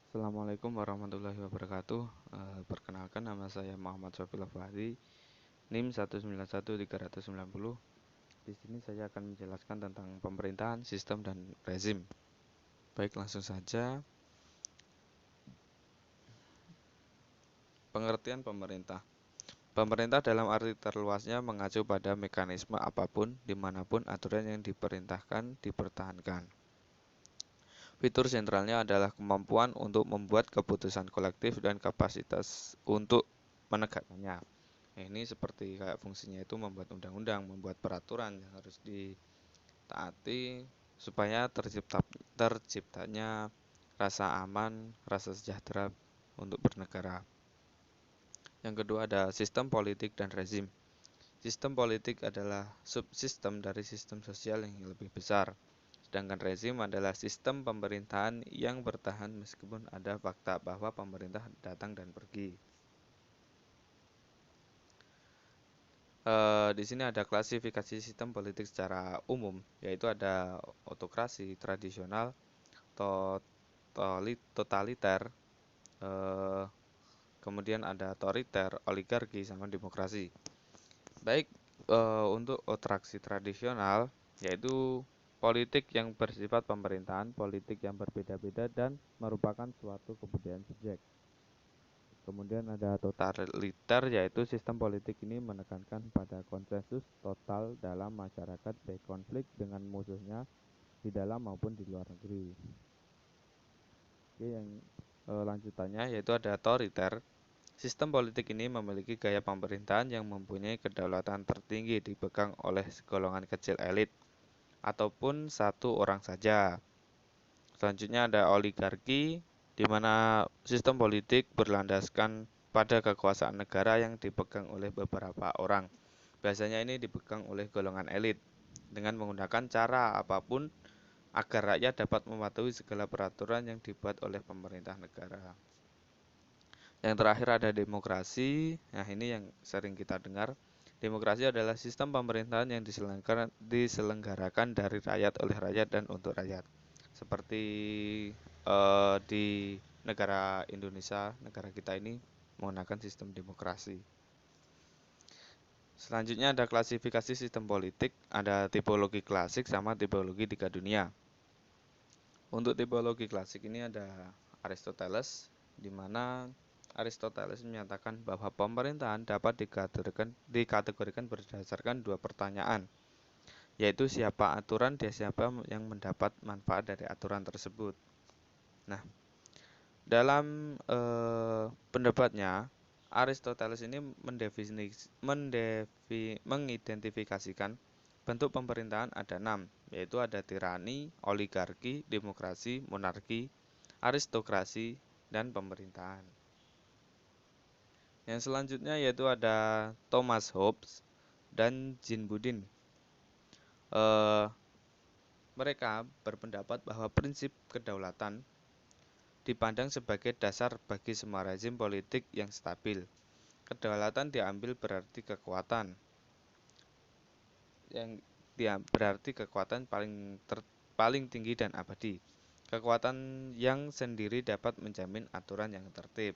Assalamualaikum warahmatullahi wabarakatuh. Perkenalkan, nama saya Muhammad Sofil Fahri, NIM 191.390. Di sini saya akan menjelaskan tentang pemerintahan, sistem, dan rezim. Baik, langsung saja. Pengertian pemerintah. Pemerintah dalam arti terluasnya mengacu pada mekanisme apapun, dimanapun aturan yang diperintahkan dipertahankan. Fitur sentralnya adalah kemampuan untuk membuat keputusan kolektif dan kapasitas untuk menegakkannya. Nah, ini seperti kayak fungsinya itu membuat undang-undang, membuat peraturan yang harus ditaati supaya terciptanya rasa aman, rasa sejahtera untuk bernegara. Yang kedua ada sistem politik dan rezim. Sistem politik adalah subsistem dari sistem sosial yang lebih besar. Sedangkan rezim adalah sistem pemerintahan yang bertahan meskipun ada fakta bahwa pemerintah datang dan pergi. Di sini ada klasifikasi sistem politik secara umum, yaitu ada autokrasi, tradisional, totaliter, eh, kemudian ada otoriter, oligarki, sama demokrasi. Baik, untuk otokrasi tradisional, yaitu politik yang bersifat pemerintahan, politik yang berbeda-beda dan merupakan suatu kebudayaan subjek. Kemudian ada totaliter, yaitu sistem politik ini menekankan pada konsensus total dalam masyarakat baik konflik dengan musuhnya di dalam maupun di luar negeri. Oke, yang lanjutannya yaitu ada otoriter. Sistem politik ini memiliki gaya pemerintahan yang mempunyai kedaulatan tertinggi dipegang oleh segolongan kecil elit ataupun satu orang saja. Selanjutnya ada oligarki, di mana sistem politik berlandaskan pada kekuasaan negara yang dipegang oleh beberapa orang. Biasanya ini dipegang oleh golongan elit dengan menggunakan cara apapun agar rakyat dapat mematuhi segala peraturan yang dibuat oleh pemerintah negara. Yang terakhir ada demokrasi. Nah, ini yang sering kita dengar. Demokrasi adalah sistem pemerintahan yang diselenggarakan dari rakyat, oleh rakyat, dan untuk rakyat. Seperti di negara Indonesia, negara kita ini menggunakan sistem demokrasi. Selanjutnya ada klasifikasi sistem politik, ada tipologi klasik sama tipologi tiga dunia. Untuk tipologi klasik ini ada Aristoteles, di mana Aristoteles menyatakan bahwa pemerintahan dapat dikategorikan berdasarkan dua pertanyaan, yaitu siapa aturan dan siapa yang mendapat manfaat dari aturan tersebut. Nah, dalam pendapatnya, Aristoteles ini mengidentifikasikan bentuk pemerintahan ada 6, yaitu ada tirani, oligarki, demokrasi, monarki, aristokrasi, dan pemerintahan. Yang selanjutnya yaitu ada Thomas Hobbes dan Jean Bodin. Mereka berpendapat bahwa prinsip kedaulatan dipandang sebagai dasar bagi semua rezim politik yang stabil. Kedaulatan diambil berarti kekuatan, yang berarti kekuatan paling tinggi dan abadi. Kekuatan yang sendiri dapat menjamin aturan yang tertib.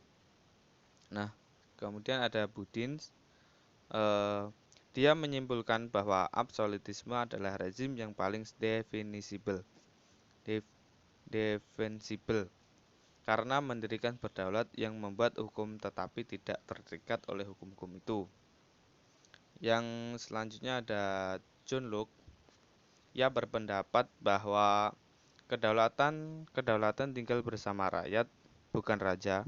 Nah, kemudian ada Budin. Dia menyimpulkan bahwa absolutisme adalah rezim yang paling defensibel karena mendirikan berdaulat yang membuat hukum tetapi tidak terikat oleh hukum-hukum itu. Yang selanjutnya ada John Locke. Ia berpendapat bahwa kedaulatan tinggal bersama rakyat, bukan raja,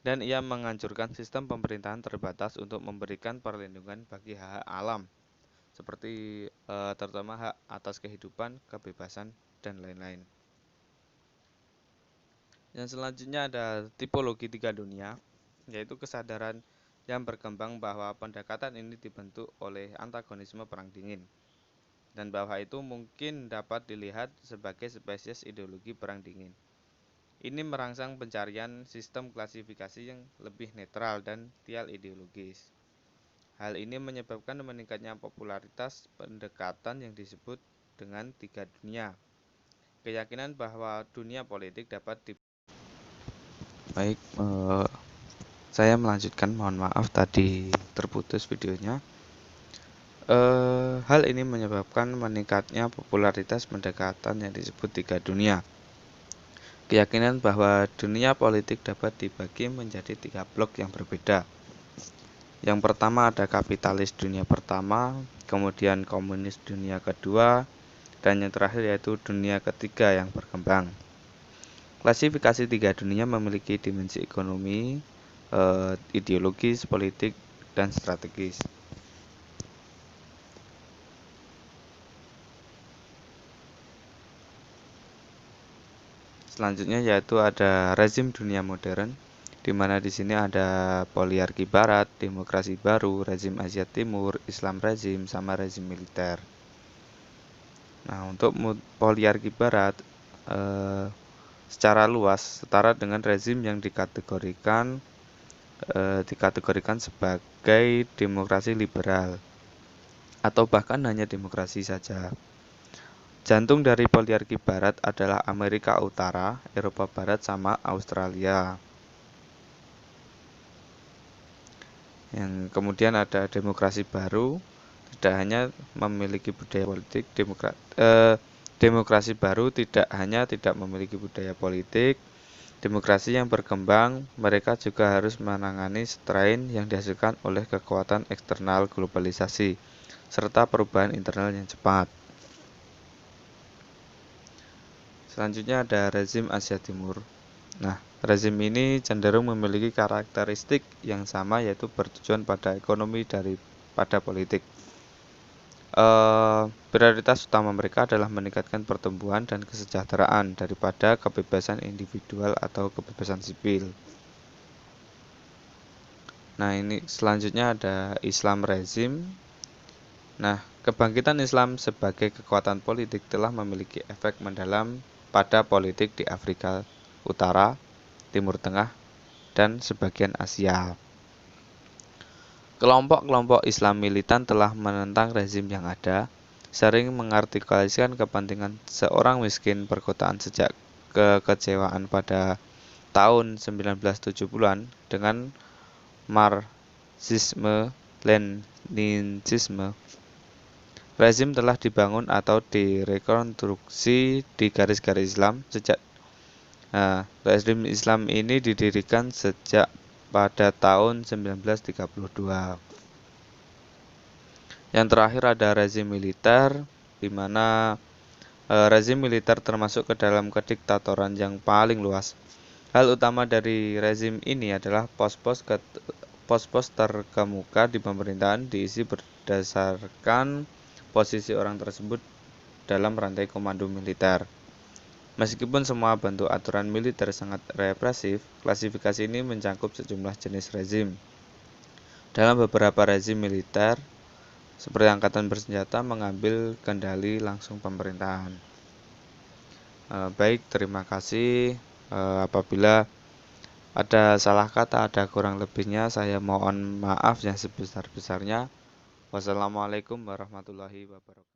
dan ia menganjurkan sistem pemerintahan terbatas untuk memberikan perlindungan bagi hak alam, seperti terutama hak atas kehidupan, kebebasan, dan lain-lain. Yang selanjutnya ada tipologi tiga dunia, yaitu kesadaran yang berkembang bahwa pendekatan ini dibentuk oleh antagonisme perang dingin, dan bahwa itu mungkin dapat dilihat sebagai spesies ideologi perang dingin. Ini merangsang pencarian sistem klasifikasi yang lebih netral dan tial ideologis. Hal ini menyebabkan meningkatnya popularitas pendekatan yang disebut dengan tiga dunia. Keyakinan bahwa dunia politik dapat Baik, saya melanjutkan. Mohon maaf tadi terputus videonya. Hal ini menyebabkan meningkatnya popularitas pendekatan yang disebut tiga dunia. Keyakinan bahwa dunia politik dapat dibagi menjadi tiga blok yang berbeda. Yang pertama ada kapitalis dunia pertama, kemudian komunis dunia kedua, dan yang terakhir yaitu dunia ketiga yang berkembang. Klasifikasi tiga dunia memiliki dimensi ekonomi, ideologis, politik, dan strategis. Selanjutnya yaitu ada rezim dunia modern, di mana di sini ada poliarki barat, demokrasi baru, rezim Asia Timur, Islam rezim, sama rezim militer. Nah, untuk poliarki barat secara luas setara dengan rezim yang dikategorikan sebagai demokrasi liberal atau bahkan hanya demokrasi saja. Jantung dari poliarki barat adalah Amerika Utara, Eropa Barat, sama Australia. Yang kemudian ada demokrasi baru, tidak hanya memiliki budaya politik, demokrasi baru tidak hanya tidak memiliki budaya politik, demokrasi yang berkembang, mereka juga harus menangani strain yang dihasilkan oleh kekuatan eksternal globalisasi, serta perubahan internal yang cepat. Selanjutnya ada rezim Asia Timur. Nah, rezim ini cenderung memiliki karakteristik yang sama, yaitu bertujuan pada ekonomi daripada politik. Prioritas utama mereka adalah meningkatkan pertumbuhan dan kesejahteraan daripada kebebasan individual atau kebebasan sipil. Nah, ini selanjutnya ada Islam rezim. Nah, kebangkitan Islam sebagai kekuatan politik telah memiliki efek mendalam pada politik di Afrika Utara, Timur Tengah, dan sebagian Asia. Kelompok-kelompok Islam militan telah menentang rezim yang ada, sering mengartikulasikan kepentingan seorang miskin perkotaan sejak kekecewaan pada tahun 1970-an dengan Marxisme-Leninisme. Rezim telah dibangun atau direkonstruksi di garis-garis Islam sejak rezim Islam ini didirikan sejak pada tahun 1932. Yang terakhir ada rezim militer, di mana rezim militer termasuk ke dalam kediktatoran yang paling luas. Hal utama dari rezim ini adalah pos-pos terkemuka di pemerintahan diisi berdasarkan posisi orang tersebut dalam rantai komando militer. Meskipun semua bentuk aturan militer sangat represif, klasifikasi ini mencakup sejumlah jenis rezim. Dalam beberapa rezim militer, seperti angkatan bersenjata, mengambil kendali langsung pemerintahan. Baik, terima kasih. Apabila ada salah kata, ada kurang lebihnya, saya mohon maaf yang sebesar-besarnya. Wassalamualaikum warahmatullahi wabarakatuh.